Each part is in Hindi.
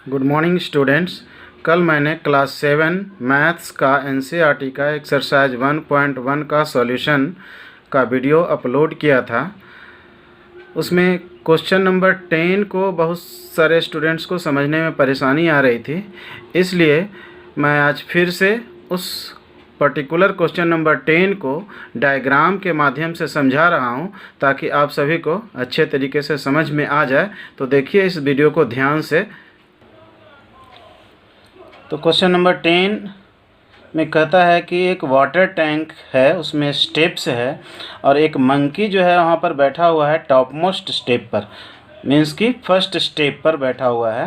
Good morning students. कल मैंने क्लास 7 मैथ्स का एनसीईआरटी का एक्सरसाइज 1.1 का सॉल्यूशन का वीडियो अपलोड किया था। उसमें क्वेश्चन नंबर 10 को बहुत सारे स्टूडेंट्स को समझने में परेशानी आ रही थी, इसलिए मैं आज फिर से उस पर्टिकुलर क्वेश्चन नंबर 10 को डायग्राम के माध्यम से समझा रहा हूं, ताकि आप सभी को अच्छे तरीके से समझ में आ जाए। तो देखिए इस वीडियो को ध्यान से। तो क्वेश्चन नंबर 10 में कहता है कि एक वाटर टैंक है, उसमें स्टेप्स है और एक मंकी जो है वहाँ पर बैठा हुआ है टॉप मोस्ट स्टेप पर, मीन्स कि फर्स्ट स्टेप पर बैठा हुआ है।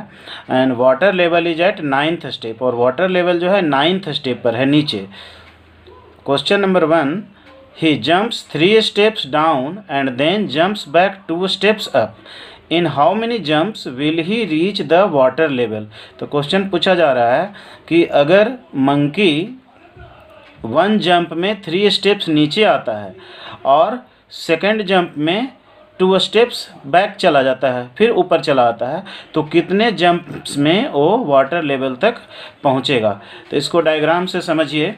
And water level is at 9th step, और वाटर लेवल जो है 9th स्टेप पर है, नीचे। Question number 1, he jumps 3 steps down and then jumps back 2 steps up. In how many jumps will he reach the water level. तो क्वेश्चन पूछा जा रहा है कि अगर मंकी 1 जंप में 3 स्टेप्स नीचे आता है और सेकंड जंप में 2 स्टेप्स बैक चला जाता है, फिर ऊपर चला आता है, तो कितने जंप्स में वो वाटर लेवल तक पहुंचेगा। तो इसको डायग्राम से समझिए।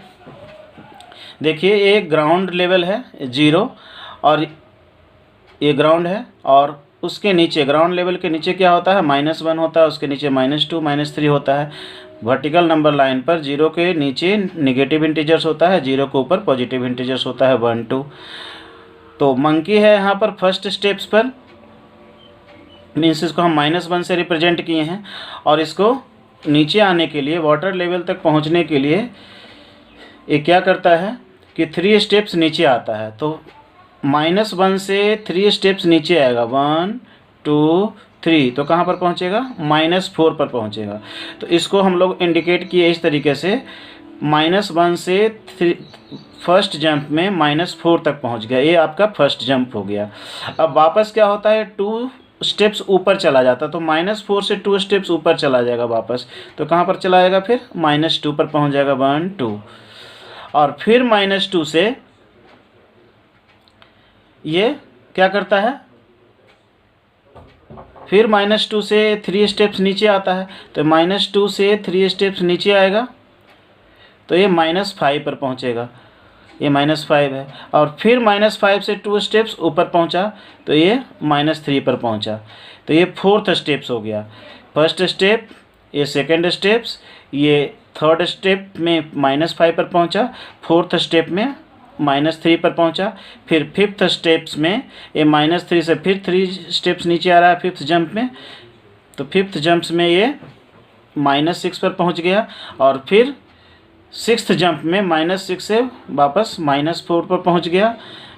देखिए ये ग्राउंड लेवल है 0, और ये ग्राउंड है, और उसके नीचे ग्राउंड लेवल के नीचे क्या होता है, -1 होता है, उसके नीचे -2 -3 होता है। वर्टिकल नंबर लाइन पर 0 के नीचे नेगेटिव इंटीजर्स होता है, 0 के ऊपर पॉजिटिव इंटीजर्स होता है, 1 2। तो मंकी है यहाँ पर फर्स्ट स्टेप्स पर, मीन्स इसको हम -1 से रिप्रेजेंट किए हैं, और इसको नीचे आने के लिए, वाटर लेवल तक पहुँचने के लिए ये क्या करता है कि 3 स्टेप्स नीचे आता है। तो -1 से 3 स्टेप्स नीचे आएगा, 1 2 3, तो कहाँ पर पहुँचेगा, -4 पर पहुँचेगा। तो इसको हम लोग इंडिकेट किए इस तरीके से, -1 से 3 फर्स्ट जंप में -4 तक पहुँच गया, ये आपका फर्स्ट जंप हो गया। अब वापस क्या होता है, 2 स्टेप्स ऊपर चला जाता, तो -4 से 2 स्टेप्स ऊपर चला जाएगा वापस, तो कहाँ पर चला जाएगा, फिर -2 पर पहुँच जाएगा, 1 2, और फिर -2 से ये क्या करता है, फिर -2 से 3 स्टेप्स नीचे आता है, तो -2 से 3 स्टेप्स नीचे आएगा, तो ये -5 पर पहुंचेगा, ये -5 है, और फिर -5 से 2 स्टेप्स ऊपर पहुंचा, तो ये -3 पर पहुंचा, तो ये 4th स्टेप्स हो गया। फर्स्ट स्टेप, ये सेकंड स्टेप्स, ये थर्ड स्टेप में -5 पर पहुंचा, 4th स्टेप में -3 पर पहुंचा, फिर 5th स्टेप्स में ये -3 से फिर 3 स्टेप्स नीचे आ रहा है 5th जंप में, तो 5th जंप्स में ये -6 पर पहुंच गया, और फिर 6th जंप में -6 से वापस -4 पर पहुंच गया,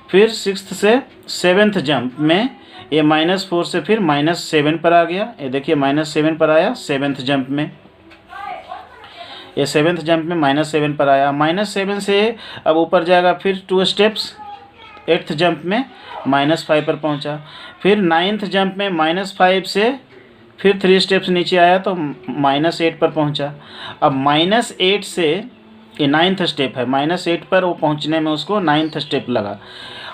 फिर 6th से 7th जंप में ये -4 से फिर -7 पर आ गया। ये देखिए -7 पर आया 7th जंप में, ये 7th जंप में -7 पर आया। -7 से अब ऊपर जाएगा, फिर 2 स्टेप्स, 8th जंप में -5 पर पहुंचा, फिर 9th जंप में -5 से फिर 3 स्टेप्स नीचे आया, तो -8 पर पहुंचा। अब -8 से, ये 9th स्टेप है, -8 पर वो पहुंचने में उसको 9th स्टेप लगा,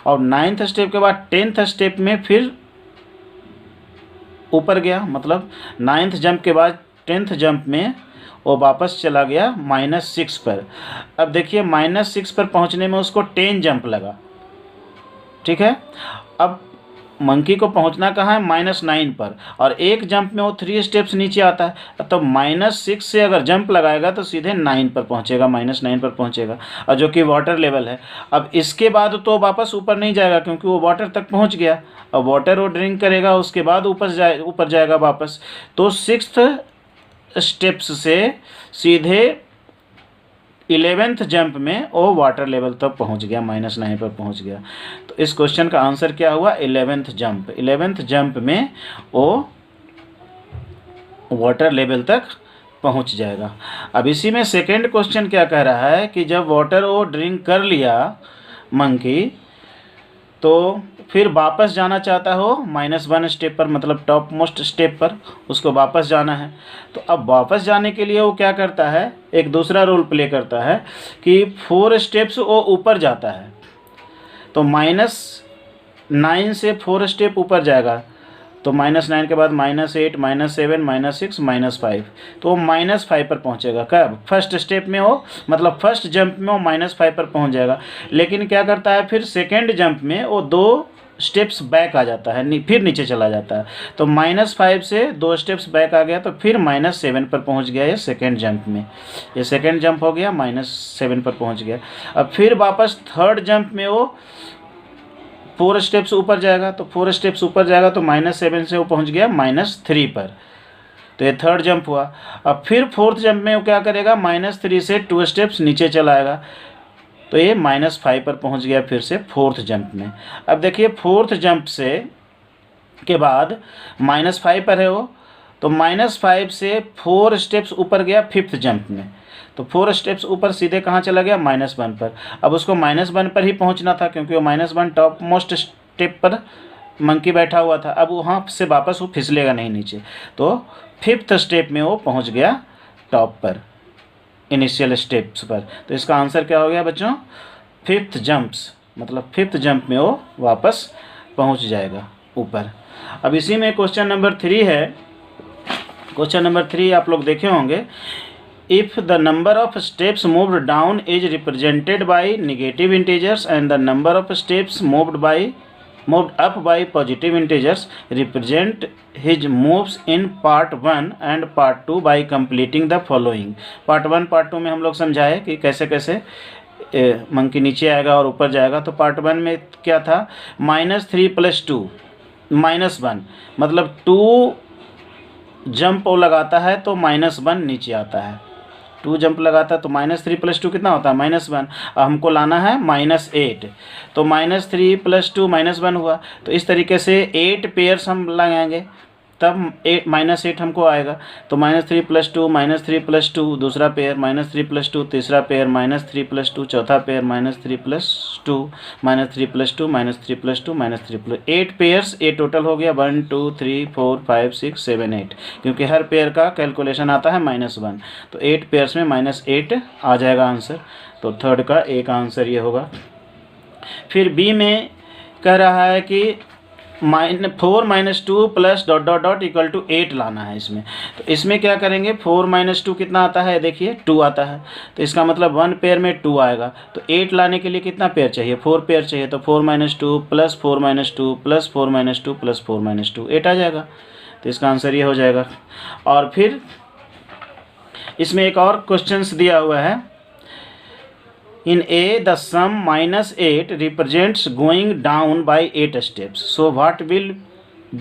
और 9th स्टेप के बाद 10th स्टेप में फिर ऊपर गया, मतलब 9th जंप के बाद 10th जंप में वो वापस चला गया -6 पर। अब देखिए -6 पर पहुंचने में उसको 10 जंप लगा, ठीक है। अब मंकी को पहुंचना कहाँ है, -9 पर, और एक जंप में वो 3 स्टेप्स नीचे आता है, तो -6 से अगर जंप लगाएगा तो सीधे 9 पर पहुंचेगा, -9 पर पहुंचेगा, और जो कि वाटर लेवल है। अब इसके बाद तो वापस ऊपर नहीं जाएगा, क्योंकि वो वाटर तक पहुंच गया। अब वाटर वो ड्रिंक करेगा, उसके बाद ऊपर जाएगा वापस, तो 6th स्टेप्स से सीधे 11th जंप में वो वाटर लेवल तक पहुंच गया, -9 पर पहुंच गया। तो इस क्वेश्चन का आंसर क्या हुआ, 11th जंप। 11th जंप में वो वाटर लेवल तक पहुंच जाएगा। अब इसी में सेकंड क्वेश्चन क्या कह रहा है कि जब वाटर वो ड्रिंक कर लिया मंकी, तो फिर वापस जाना चाहता हो -1 स्टेप पर, मतलब टॉप मोस्ट स्टेप पर उसको वापस जाना है। तो अब वापस जाने के लिए वो क्या करता है, एक दूसरा रोल प्ले करता है कि 4 स्टेप्स वो ऊपर जाता है, तो -9 से 4 स्टेप ऊपर जाएगा, तो -9 के बाद -8 -7 -6 -5, तो वो -5 पर पहुंचेगा। कब? फर्स्ट स्टेप में वो, मतलब फर्स्ट जंप में वो -5 पर पहुंच जाएगा। लेकिन क्या करता है फिर सेकेंड जंप में वो 2 स्टेप्स बैक आ जाता है, फिर नीचे चला जाता है। तो -5 से 2 स्टेप्स बैक आ गया, तो फिर -7 पर पहुंच गया ये सेकेंड जंप में। ये सेकेंड जंप हो गया, -7 पर पहुंच गया। अब फिर वापस थर्ड जंप में वो 4 स्टेप्स ऊपर जाएगा, तो 4 स्टेप्स ऊपर जाएगा तो -7 से वो पहुंच गया -3 पर। तो ये थर्ड जंप हुआ। अब फिर फोर्थ जंप में वो क्या करेगा, -3 से 2 स्टेप्स नीचे चला आएगा, तो ये -5 पर पहुंच गया फिर से फोर्थ जंप में। अब देखिए फोर्थ जंप से के बाद -5 पर है वो, तो -5 से 4 स्टेप्स ऊपर गया फिफ्थ जंप में, तो 4 स्टेप्स ऊपर सीधे कहाँ चला गया, -1 पर। अब उसको -1 पर ही पहुंचना था, क्योंकि वो -1 टॉप मोस्ट स्टेप पर मंकी बैठा हुआ था। अब वहाँ से वापस वो फिसलेगा नहीं नीचे, तो फिफ्थ स्टेप में वो पहुंच गया टॉप पर, इनिशियल स्टेप्स पर। तो इसका आंसर क्या हो गया बच्चों, फिफ्थ जंप्स, मतलब फिफ्थ जंप में वो वापस पहुंच जाएगा ऊपर। अब इसी में क्वेश्चन नंबर 3 है। क्वेश्चन नंबर 3 आप लोग देखे होंगे, if the number of steps moved down is represented by negative integers and the number of steps moved up by positive integers, represent his moves in part 1 and part 2 by completing the following। part 1 part 2 में हम लोग समझाए कि कैसे कैसे मंकी नीचे आएगा और ऊपर जाएगा। तो part 1 में क्या था, -3 + 2 -1, मतलब 2 जंप वो लगाता है तो -1 नीचे आता है। 2 जंप लगाता है तो -3 + 2 कितना होता है, -1। हमको लाना है -8, तो -3 + 2 -1 हुआ। तो इस तरीके से 8 पेयर्स हम लगाएंगे, तब -8 हमको आएगा। तो -3 + 2 -3 + 2 दूसरा पेयर, -3 + 2 तीसरा पेयर, -3 + 2 चौथा पेयर, -3 + 2 -3 + 2 -3 + 2 -3 + 8 पेयर्स ये टोटल हो गया 1 2 3 4 5 6 7 8, क्योंकि हर पेयर का कैलकुलेशन आता है -1। तो 8 पेयर्स में -8 आ जाएगा आंसर। तो थर्ड का एक आंसर ये होगा। फिर बी में कह रहा है कि -4 - 2 + ... = 8 लाना है इसमें। तो इसमें क्या करेंगे, 4 - 2 कितना आता है, देखिए 2 आता है, तो इसका मतलब 1 पेयर में 2 आएगा। तो 8 लाने के लिए कितना पेयर चाहिए, 4 पेयर चाहिए। तो 4 - 2 + 4 - 2 + 4 - 2 + 4 - 2 8 आ जाएगा। तो इसका आंसर ये हो जाएगा। और फिर इसमें एक और क्वेश्चंस दिया हुआ है, in A the sum -8 represents going down by 8 steps, so what will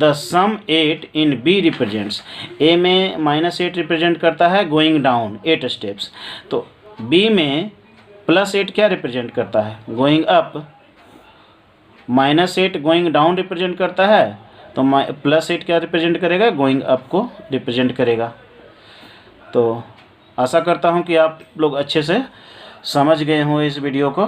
the sum 8 in B represents। A में -8 रिप्रेजेंट करता है गोइंग डाउन 8 स्टेप्स, तो B में +8 क्या रिप्रेजेंट करता है, going up. -8 going down represent करता है, तो +8 क्या रिप्रेजेंट करेगा, गोइंग अप को रिप्रेजेंट करेगा। तो आशा करता हूँ कि आप लोग अच्छे से समझ गए हों इस वीडियो को।